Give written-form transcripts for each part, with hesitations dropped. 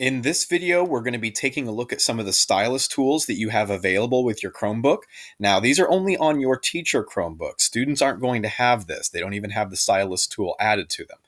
In this video, we're going to be taking a look at some of the stylus tools that you have available with your Chromebook. Now, these are only on your teacher Chromebook. Students aren't going to have this. They don't even have the stylus tool added to them.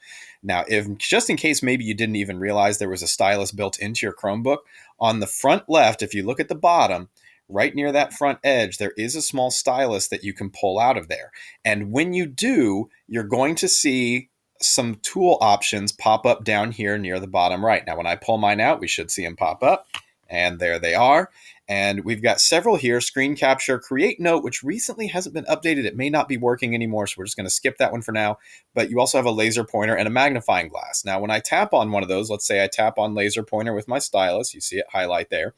Now, if just in case maybe you didn't even realize there was a stylus built into your Chromebook, on the front left, if you look at the bottom, right near that front edge, there is a small stylus that you can pull out of there. And when you do, you're going to see some tool options pop up down here near the bottom right. Now, when I pull mine out, we should see them pop up, and there they are. And we've got several here: screen capture, create note, which recently hasn't been updated. It may not be working anymore, so we're just going to skip that one for now. But you also have a laser pointer and a magnifying glass. Now, when I tap on one of those, let's say I tap on laser pointer with my stylus, you see it highlight there.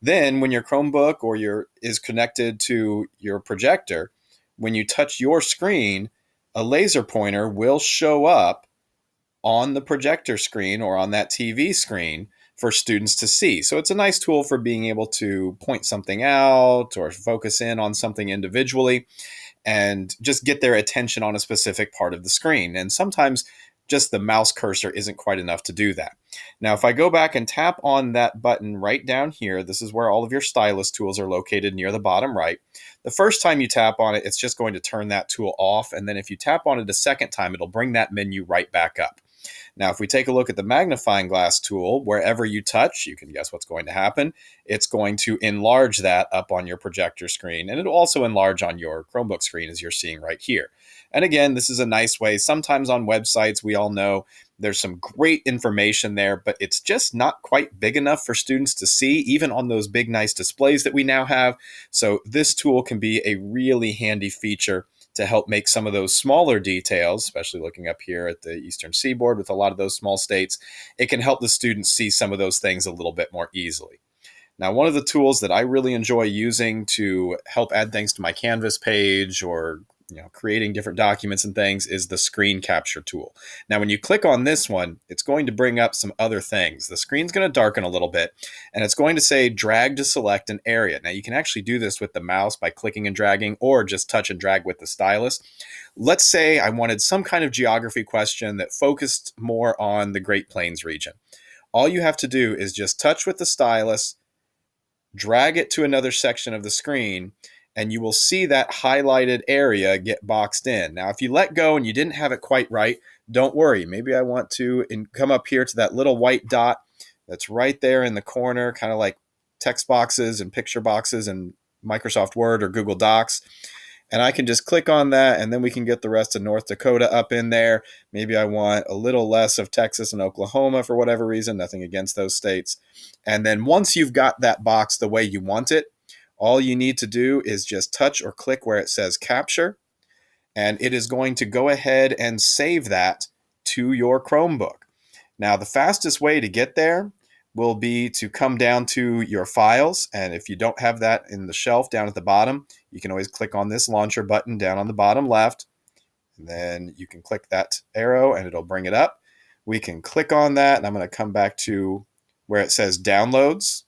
Then when your Chromebook or is connected to your projector, when you touch your screen, a laser pointer will show up on the projector screen or on that TV screen for students to see. So it's a nice tool for being able to point something out or focus in on something individually and just get their attention on a specific part of the screen. And sometimes just the mouse cursor isn't quite enough to do that. Now, if I go back and tap on that button right down here, this is where all of your stylus tools are located near the bottom right. The first time you tap on it, it's just going to turn that tool off. And then if you tap on it a second time, it'll bring that menu right back up. Now, if we take a look at the magnifying glass tool, wherever you touch, you can guess what's going to happen. It's going to enlarge that up on your projector screen, and it'll also enlarge on your Chromebook screen as you're seeing right here. And again, this is a nice way. Sometimes on websites, we all know there's some great information there, but it's just not quite big enough for students to see, even on those big, nice displays that we now have. So this tool can be a really handy feature to help make some of those smaller details, especially looking up here at the Eastern Seaboard with a lot of those small states. It can help the students see some of those things a little bit more easily. Now, one of the tools that I really enjoy using to help add things to my Canvas page or creating different documents and things is the screen capture tool. Now, when you click on this one, it's going to bring up some other things. The screen's going to darken a little bit, and it's going to say drag to select an area. Now, you can actually do this with the mouse by clicking and dragging, or just touch and drag with the stylus. Let's say I wanted some kind of geography question that focused more on the Great Plains region. All you have to do is just touch with the stylus, drag it to another section of the screen, and you will see that highlighted area get boxed in. Now, if you let go and you didn't have it quite right, don't worry. Maybe I want to come up here to that little white dot that's right there in the corner, kind of like text boxes and picture boxes in Microsoft Word or Google Docs. And I can just click on that, and then we can get the rest of North Dakota up in there. Maybe I want a little less of Texas and Oklahoma for whatever reason, nothing against those states. And then once you've got that box the way you want it, all you need to do is just touch or click where it says capture, and it is going to go ahead and save that to your Chromebook. Now, the fastest way to get there will be to come down to your files, and if you don't have that in the shelf down at the bottom, you can always click on this launcher button down on the bottom left, and then you can click that arrow and it'll bring it up. We can click on that, and I'm going to come back to where it says downloads.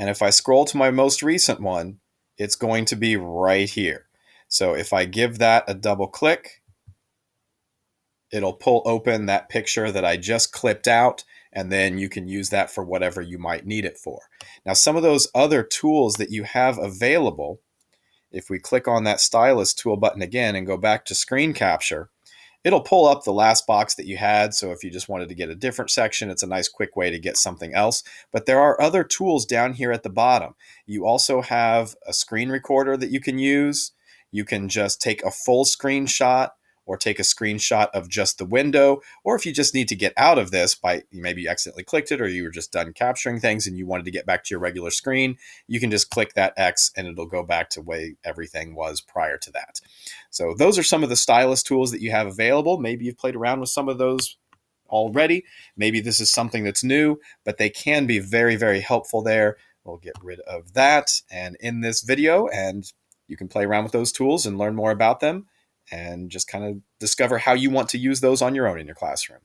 And if I scroll to my most recent one, it's going to be right here. So if I give that a double click, it'll pull open that picture that I just clipped out, and then you can use that for whatever you might need it for. Now, some of those other tools that you have available, if we click on that stylus tool button again and go back to screen capture, it'll pull up the last box that you had. So if you just wanted to get a different section, it's a nice quick way to get something else. But there are other tools down here at the bottom. You also have a screen recorder that you can use. You can just take a full screenshot or take a screenshot of just the window. Or if you just need to get out of this by maybe you accidentally clicked it or you were just done capturing things and you wanted to get back to your regular screen, you can just click that X and it'll go back to the way everything was prior to that. So those are some of the stylus tools that you have available. Maybe you've played around with some of those already. Maybe this is something that's new, but they can be very, very helpful there. We'll get rid of that and in this video, and you can play around with those tools and learn more about them and just kind of discover how you want to use those on your own in your classroom.